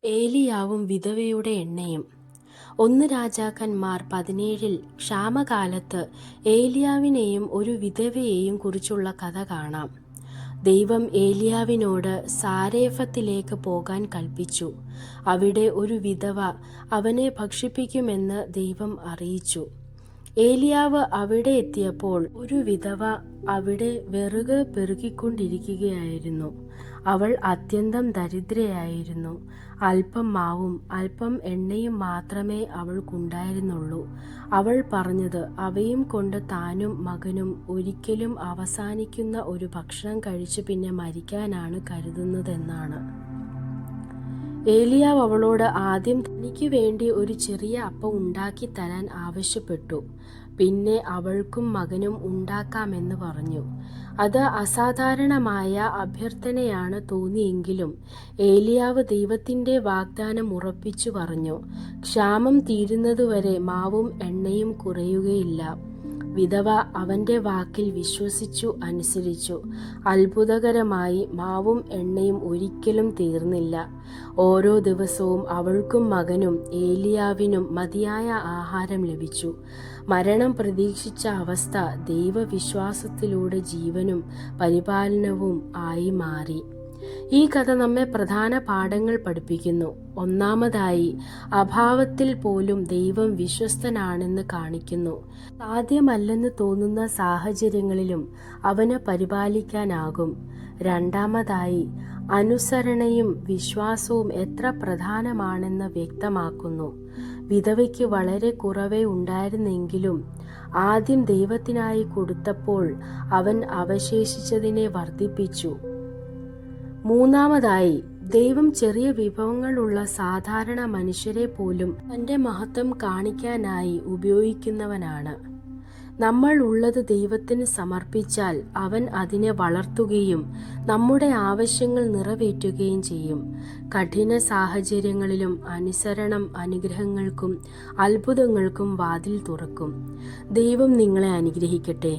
ഏലിയാവും വിധവയുടെ എണ്ണയും. 1 രാജാക്കന്മാർ 17 ക്ഷാമകാലത്ത് ഏലിയാവിനെയും ഒരു വിധവയെയും കുറിച്ചുള്ള കഥ കാണാം. ദൈവം ഏലിയാവിനോട് സാരേഫത്തിലേക്ക് പോകാൻ കൽപ്പിച്ചു. അവിടെ ഒരു വിധവ അവനെ ഭക്ഷിപ്പിക്കുമെന്ന് ദൈവം അറിയിച്ചു. ഏലിയാവ് അവിടെ എത്തിയപ്പോൾ ഒരു വിധവ അവിടെ വിറക് പെറുക്കിക്കൊണ്ടിരിക്കുകയായിരുന്നു. അവൾ അത്യന്തം ദരിദ്രയായിരുന്നു. അല്പം മാവും അല്പം എണ്ണയും മാത്രമേ അവൾക്കുണ്ടായിരുന്നുള്ളൂ. അവൾ പറഞ്ഞത് അവയും കൊണ്ട് താനും മകനും ഒരിക്കലും അവസാനിക്കുന്ന ഒരു ഭക്ഷണം കഴിച്ച് പിന്നെ മരിക്കാനാണ് കരുതുന്നതെന്നാണ്. ഏലിയാവ് അവളോട് ആദ്യം തനിക്ക് വേണ്ടി ഒരു ചെറിയ അപ്പം ഉണ്ടാക്കി തരാൻ ആവശ്യപ്പെട്ടു. പിന്നെ അവൾക്കും മകനും ഉണ്ടാക്കാമെന്ന് പറഞ്ഞു. അത് അസാധാരണമായ അഭ്യർത്ഥനയാണ് തോന്നിയെങ്കിലും ഏലിയാവ് ദൈവത്തിൻ്റെ വാഗ്ദാനം ഉറപ്പിച്ചു പറഞ്ഞു, ക്ഷാമം തീരുന്നതുവരെ മാവും എണ്ണയും കുറയുകയില്ല. വിധവ അവൻ്റെ വാക്കിൽ വിശ്വസിച്ചു അനുസരിച്ചു. അത്ഭുതകരമായി മാവും എണ്ണയും ഒരിക്കലും തീർന്നില്ല. ഓരോ ദിവസവും അവൾക്കും മകനും ഏലിയാവിനും മതിയായ ആഹാരം ലഭിച്ചു. മരണം പ്രതീക്ഷിച്ച അവസ്ഥ ദൈവവിശ്വാസത്തിലൂടെ ജീവനും പരിപാലനവും ആയി മാറി. ഈ കഥ നമ്മെ പ്രധാന പാഠങ്ങൾ പഠിപ്പിക്കുന്നു. ഒന്നാമതായി, അഭാവത്തിൽ പോലും ദൈവം വിശ്വസ്തനാണെന്ന് കാണിക്കുന്നു. സാധ്യമല്ലെന്ന് തോന്നുന്ന സാഹചര്യങ്ങളിലും അവന് പരിപാലിക്കാനാകും. രണ്ടാമതായി, അനുസരണയും വിശ്വാസവും എത്ര പ്രധാനമാണെന്ന് വ്യക്തമാക്കുന്നു. വിധവയ്ക്ക് വളരെ കുറവേ ഉണ്ടായിരുന്നെങ്കിലും ആദ്യം ദൈവത്തിനായി കൊടുത്തപ്പോൾ അവൻ അവശേഷിച്ചതിനെ വർദ്ധിപ്പിച്ചു. മൂന്നാമതായി, ദൈവം ചെറിയ വിഭവങ്ങളുള്ള സാധാരണ മനുഷ്യരെ പോലും തൻ്റെ മഹത്വം കാണിക്കാനായി ഉപയോഗിക്കുന്നവനാണ്. നമ്മൾ ഉള്ളത് ദൈവത്തിന് സമർപ്പിച്ചാൽ അവൻ അതിനെ വളർത്തുകയും നമ്മുടെ ആവശ്യങ്ങൾ നിറവേറ്റുകയും ചെയ്യും. കഠിന സാഹചര്യങ്ങളിലും അനുസരണം അനുഗ്രഹങ്ങൾക്കും അത്ഭുതങ്ങൾക്കും വാതിൽ തുറക്കും. ദൈവം നിങ്ങളെ അനുഗ്രഹിക്കട്ടെ.